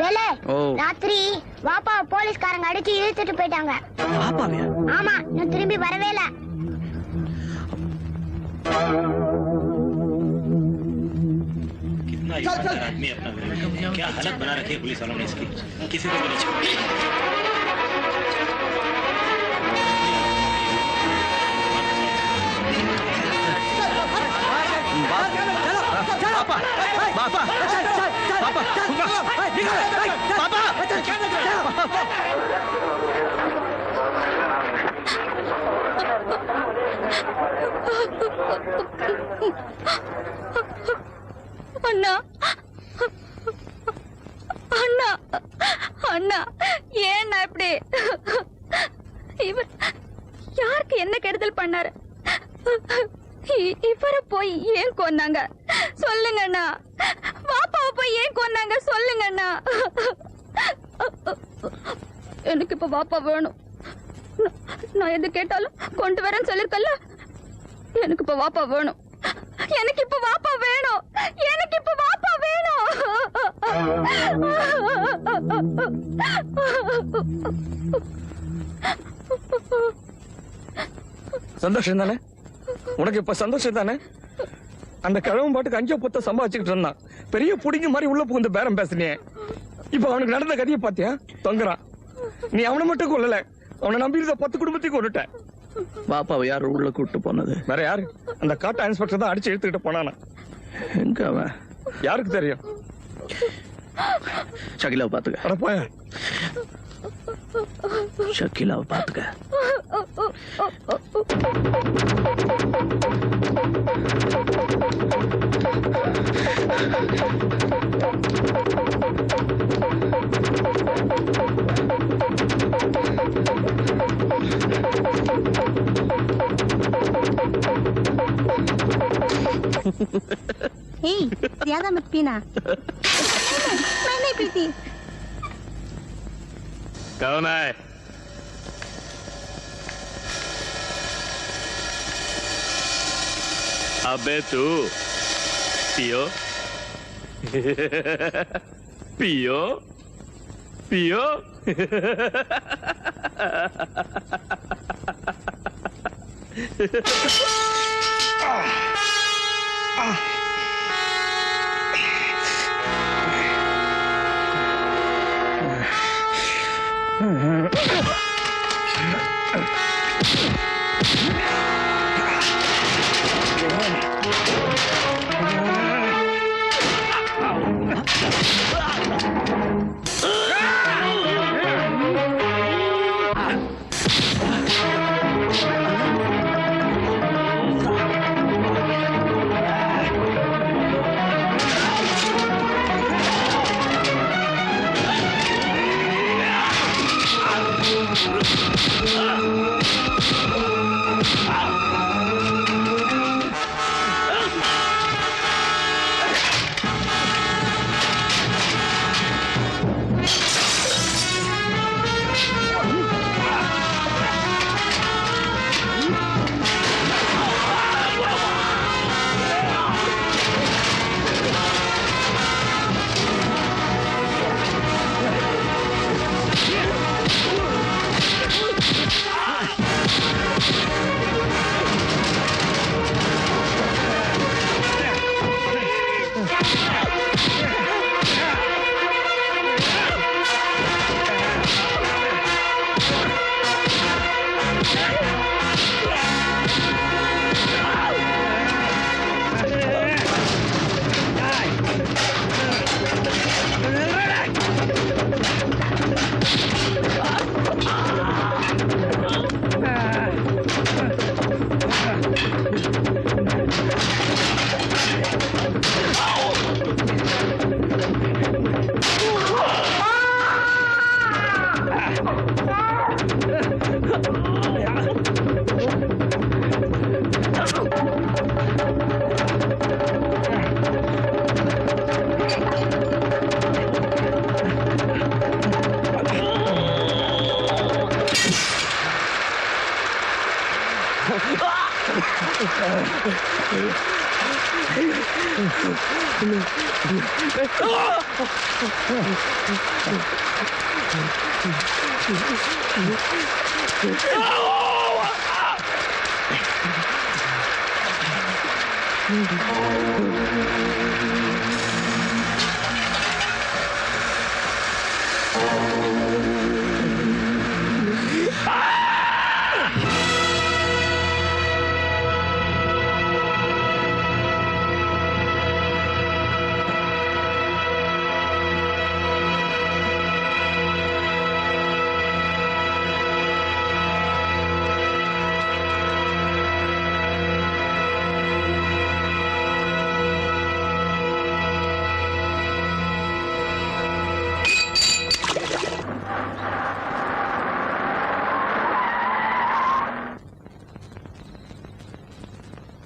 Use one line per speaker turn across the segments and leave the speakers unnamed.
வேலை ராத்திரி வாப்பா போலீஸ்காரங்க அடிச்சு இழுத்துட்டு போயிட்டாங்க. ஆமா, நான் திரும்பி வரவே இல்ல.
आदमी अपना क्या हालत बना रखी है पुलिस वालों ने इसकी, किसी को भी नहीं छोड़ा।
அண்ணா அண்ணா அண்ணா ஏன் இப்படி இவர் யாருக்கு என்ன கெடுதல் பண்ணாரு? இவரை போய் ஏன் கொன்னாங்க சொல்லுங்க அண்ணா. பாப்பாவை போய் ஏன் கொன்னாங்க சொல்லுங்க அண்ணா. எனக்கு இப்ப பாப்பா வேணும். நான் எது கேட்டாலும் கொண்டு வரேன்னு சொல்லிருக்கல. எனக்கு இப்ப பாப்பா வேணும். எனக்கு இப்ப வாப்பா வேணும். எனக்கு இப்ப வாப்பா வேணும்.
சந்தோஷம் தானே உனக்கு? இப்ப சந்தோஷம் தானே? அந்த கிழவன் பாட்டுக்கு 5 10 சம்பாதிச்சுக்கிட்டு இருந்தான். பெரிய புடிங்க மாதிரி உள்ள புகுந்து பேரம் பேசுனியே. இப்ப அவனுக்கு நடந்த கதையை பாத்தியா? தொங்குறான். நீ அவனை மட்டும் கொல்லல, அவனை நம்பி இருந்த 10 குடும்பத்தையும் கொண்டுட்ட.
பாப்பாவை யாரு உள்ள கூட்டு போனது?
வேற யாரு? அந்த காட்டா இன்ஸ்பெக்டர் தான் அடிச்சு இழுத்துக்கிட்டு போனானா.
எங்க அவன்?
யாருக்கு தெரியும்?
ஷகிலாவை பாத்துக்க.
அட போய.
ஷகிலாவை பாத்துக்க.
ज्यादा मत पीना। मैं नहीं पीती।
कौन है? अबे तू पियो पियो पियो।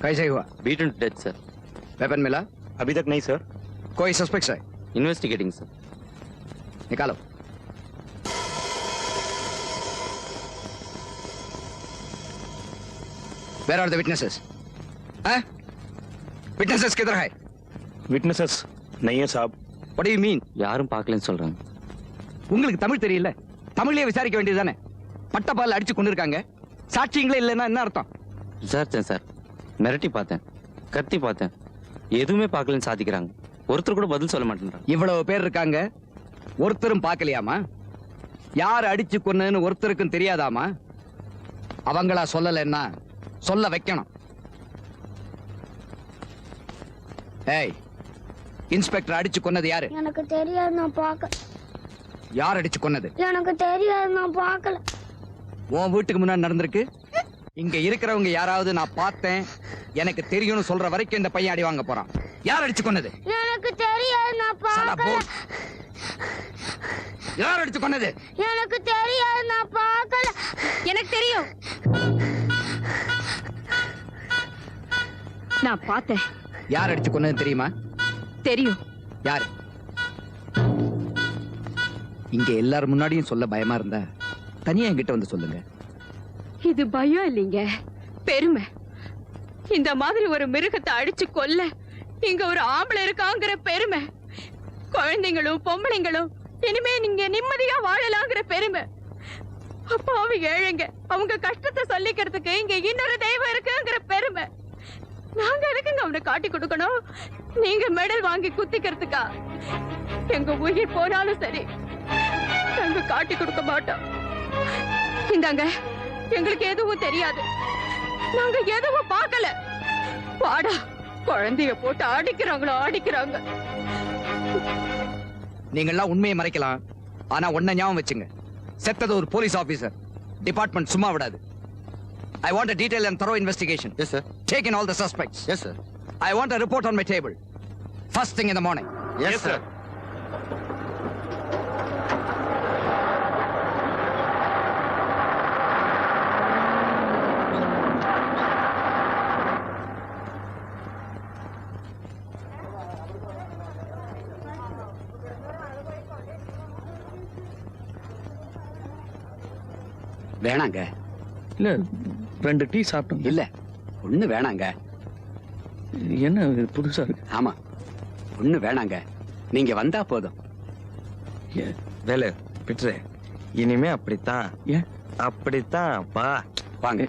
कैसे हुआ?
Beaten to death sir.
Weapon मिला?
अभी तक नहीं सर।
कोई सस्पेक्ट है?
Investigating sir.
निकालो। Where are the witnesses? हैं? Witnesses किधर है?
विटनेसेस नहीं है साहब।
What do you mean?
யாரும் பார்க்கலன்னு சொல்றாங்க।
உங்களுக்கு தமிழ் தெரியல? தமிழ்லயே விசாரிக்க வேண்டியதுதானே? பட்டப்பால் அடிச்சு கொண்டிருக்காங்க. சாட்சிங்களே இல்லைன்னா என்ன அர்த்தம்?
விசாரிச்சேன் சார், மிரட்டி பார்த்தேன், கத்தி பார்த்தேன், எதுவுமே பார்க்கலன்னு சாதிக்கிறாங்க. ஒருத்தர் கூட பதில் சொல்ல மாட்டேன்றாங்க.
இவ்வளவு பேர் இருக்காங்க, ஒருத்தரும் பார்க்கலையாமா? யார் அடிச்சு கொன்னதுன்னு ஒருத்தருக்கும் தெரியாதாமா? அவங்களா சொல்லலைன்னா சொல்ல வைக்கணும். ஏய், இன்ஸ்பெக்டர் அடிச்சு கொன்னது யாரு?
எனக்கு தெரியாது, நான் பார்க்க.
யார் அடிச்சு கொன்னது?
எனக்கு தெரியாது, நான் பார்க்கல.
உன் வீட்டுக்கு முன்னாடி நடந்திருக்கு. இங்க இருக்கிறவங்க யாராவது நான் பார்த்தேன், எனக்கு தெரியும்னு சொல்ற வரைக்கும் இந்த பையன் அடி வாங்க போறான். யார் அடிச்சு கொன்னது?
எனக்கு தெரியாது, நான்
சலா
பார்க்கல.
போல். யார் அடிச்சு கொன்னது?
எனக்கு தெரியாது, நான் பார்க்கல.
எனக்கு தெரியும். நான் பார்த்தேன்.
யார் அடிச்சு கொன்னது தெரியுமா?
தெரியும்.
யாரு? இங்க எல்லாரும் முன்னாடியும் சொல்ல பயமா இருந்தா தனியா என்கிட்ட வந்து சொல்லுங்க.
இது பயம் இல்லைங்க, பெருமை. இந்த மாதிரி ஒரு மிருகத்தை அடிச்சு கொல்ல இங்க ஒரு ஆம்பளை இருக்காங்கிற பெருமை. குழந்தைங்களும் பொம்பளைங்களும் இனிமே நீங்க நிம்மதியா வாழலாங்கிற பெருமை. அப்பாவி ஏழைங்க அவங்க கஷ்டத்தை சொல்லிக்கிறதுக்கு இங்க இன்னொரு தெய்வம் இருக்குங்கிற பெருமை. நாங்க எதுக்குங்க அவனை காட்டி கொடுக்கணும்? நீங்க மெடல் வாங்கி குத்திக்கிறதுக்கா? எங்க உயிர் போனாலும் சரி, நாங்க காட்டி கொடுக்க மாட்டோம். இந்தாங்க, எங்களுக்கு எதுவும் தெரியாது, நாங்க எதுவும் பார்க்கல. வாடா, குழந்தைய போட்டு அடிக்கிறாங்களோ அடிக்கிறாங்க.
நீங்க எல்லாம் உண்மையை மறைக்கலாம், ஆனா ஒன்ன ஞாபகம் வச்சுங்க, செத்தது ஒரு போலீஸ் ஆபீசர். டிபார்ட்மெண்ட் சும்மா விடாது. I want a detailed and thorough investigation.
Yes sir.
Take in all the suspects.
Yes sir.
I want a report on my table. First thing in the morning.
Yes sir.
வேணாங்க.
இல்ல 2 tea சாப்பிட்டோம்.
இல்ல, ஒண்ணு வேணாங்க.
என்ன இது புதுசா இருக்கு?
ஆமா, ஒண்ணு வேணாங்க. நீங்க வந்தா போதும்.
வேலை பிட்ரு, இனிமே அப்படித்தான்.
ஏன்?
அப்படித்தான். வா
வாங்க.